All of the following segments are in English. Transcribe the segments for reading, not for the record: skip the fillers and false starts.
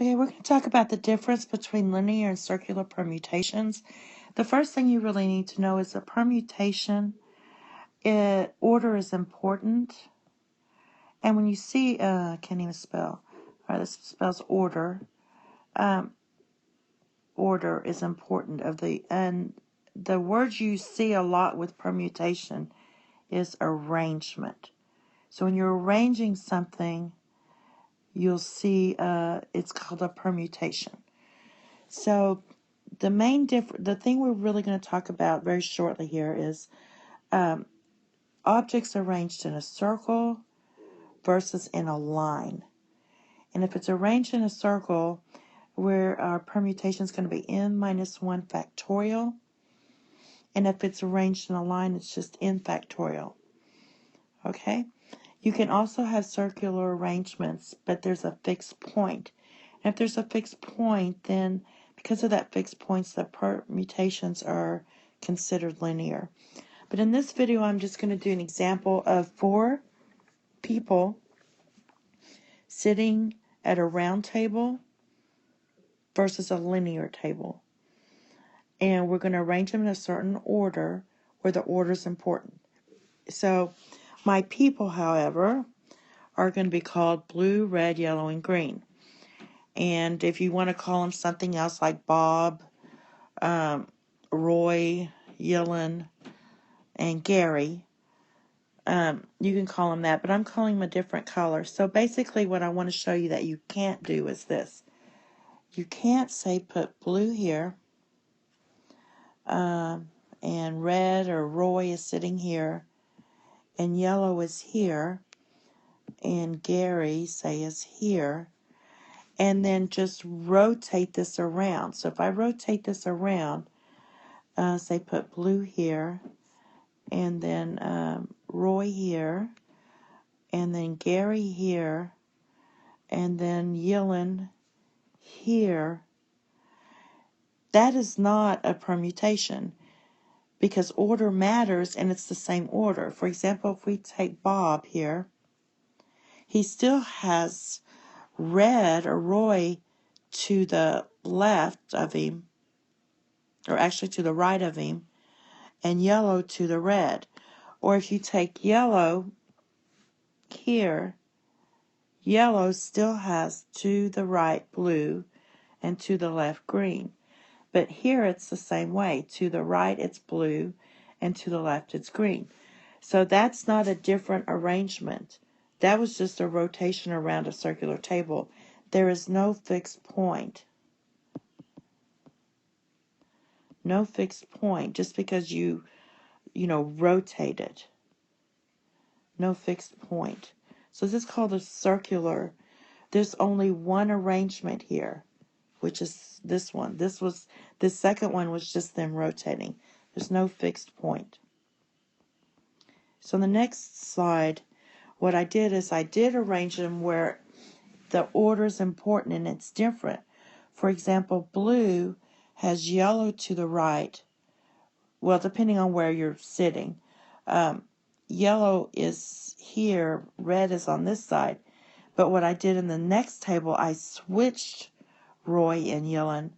Okay, we're going to talk about the difference between linear and circular permutations. The first thing you really need to know is that permutation, order is important. And when you see, I can't even spell. All right, this spells order. Order is important and the word you see a lot with permutation is arrangement. So when you're arranging something, you'll see it's called a permutation. So the thing we're really going to talk about very shortly here is objects arranged in a circle versus in a line. And if it's arranged in a circle, where our permutation is going to be n minus 1 factorial. And if it's arranged in a line, it's just n factorial. Okay? You can also have circular arrangements, but there's a fixed point. And if there's a fixed point, then because of that fixed point, the permutations are considered linear. But in this video, I'm just going to do an example of 4 people sitting at a round table versus a linear table. And we're going to arrange them in a certain order where the order is important. So my people, however, are going to be called blue, red, yellow, and green. And if you want to call them something else like Bob, Roy, Yellen, and Gary, you can call them that, but I'm calling them a different color. So basically what I want to show you that you can't do is this. You can't say put blue here, and red or Roy is sitting here, and yellow is here, and Gary, say, is here, and then just rotate this around. So if I rotate this around, say put blue here, and then Roy here, and then Gary here, and then Yellen here, that is not a permutation because order matters and it's the same order. For example, if we take Bob here, he still has red or Roy to the left of him, or actually to the right of him, and yellow to the red. Or if you take yellow here, yellow still has to the right blue and to the left green. But here it's the same way. To the right it's blue and to the left it's green. So that's not a different arrangement. That was just a rotation around a circular table. There is no fixed point. No fixed point just because you rotate it. No fixed point. So this is called a circular. There's only one arrangement here, which is this one. This second one was just them rotating. There's no fixed point. So in the next slide, what I did is I did arrange them where the order is important and it's different. For example, blue has yellow to the right. Well, depending on where you're sitting. Yellow is here, red is on this side. But what I did in the next table, I switched Roy and Yellen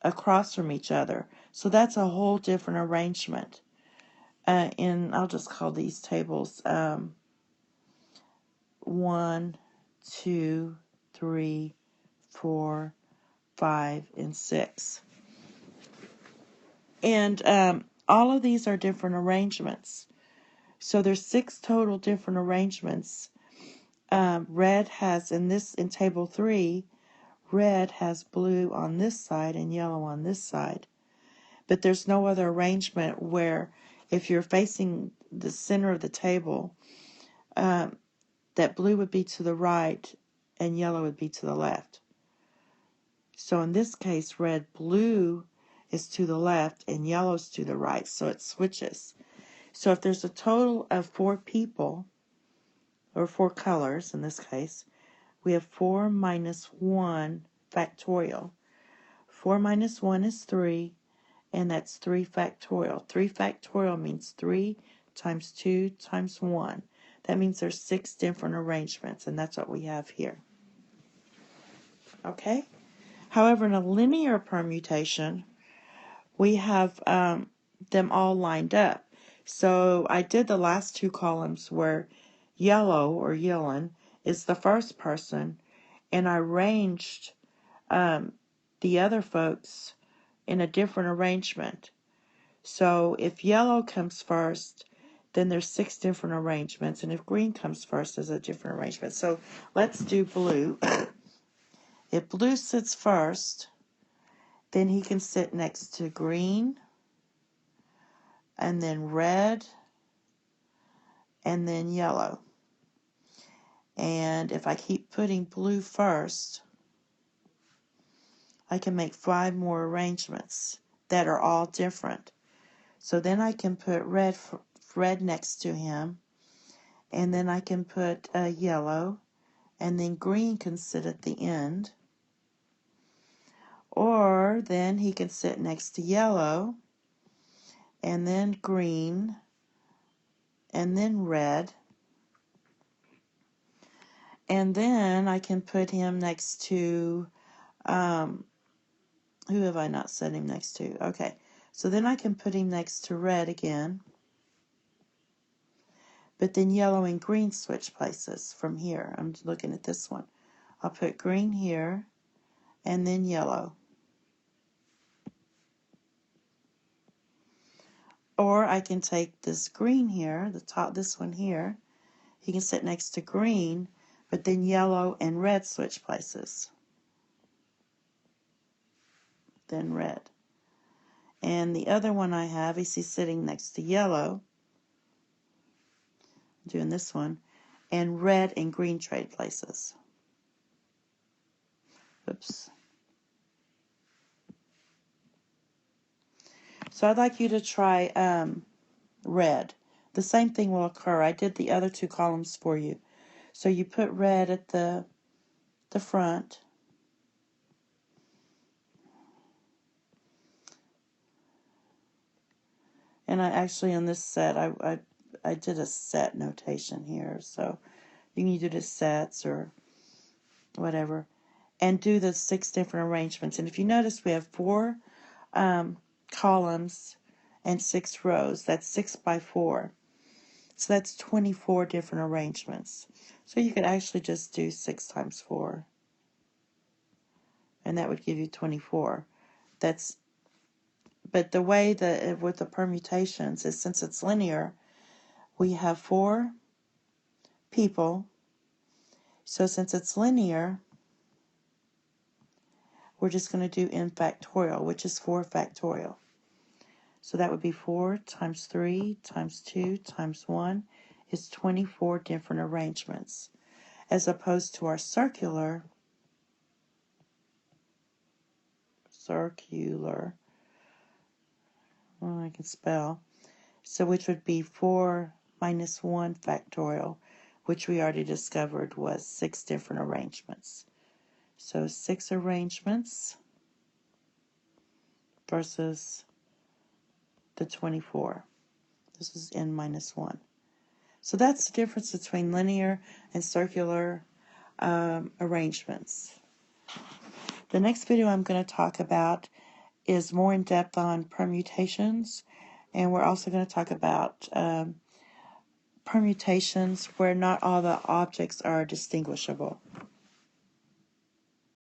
across from each other. So that's a whole different arrangement. And I'll just call these tables 1, 2, 3, 4, 5, and 6. And all of these are different arrangements. So there's 6 total different arrangements. Red has, in table 3, red has blue on this side and yellow on this side. But there's no other arrangement where if you're facing the center of the table, that blue would be to the right and yellow would be to the left. So in this case, blue is to the left and yellow's to the right, so it switches. So if there's a total of 4 people, or 4 colors in this case, we have 4 minus 1 factorial. 4 minus 1 is 3, and that's 3 factorial. 3 factorial means 3 times 2 times 1. That means there's 6 different arrangements, and that's what we have here. Okay? However, in a linear permutation, we have them all lined up. So I did the last two columns where yellow or Yellen is the first person, and I arranged the other folks in a different arrangement. So if yellow comes first, then there's 6 different arrangements, and if green comes first, there's a different arrangement. So let's do blue. If blue sits first, then he can sit next to green, and then red, and then yellow. And if I keep putting blue first, I can make 5 more arrangements that are all different. So then I can put red next to him, and then I can put yellow, and then green can sit at the end. Or then he can sit next to yellow, and then green, and then red. And then I can put him next to, who have I not set him next to? Okay, so then I can put him next to red again. But then yellow and green switch places from here. I'm looking at this one. I'll put green here, and then yellow. Or I can take this green here, this one here. He can sit next to green, but then yellow and red switch places. Then red. And the other one I have is he's sitting next to yellow. I'm doing this one. And red and green trade places. Oops. So I'd like you to try red. The same thing will occur. I did the other 2 columns for you. So you put red at the front. And I actually, on this set, I did a set notation here. So you can do the sets or whatever. And do the 6 different arrangements. And if you notice, we have 4 columns and 6 rows. That's 6 by 4. So that's 24 different arrangements. So you could actually just do 6 times 4. And that would give you 24. But the way that with the permutations is, since it's linear, we have 4 people. So since it's linear, we're just going to do n factorial, which is 4 factorial. So that would be 4 times 3 times 2 times 1 is 24 different arrangements. As opposed to our circular, well, I can spell, so which would be 4 minus 1 factorial, which we already discovered was 6 different arrangements. So 6 arrangements versus the 24. This is n minus 1. So that's the difference between linear and circular arrangements. The next video I'm going to talk about is more in depth on permutations, and we're also going to talk about permutations where not all the objects are distinguishable.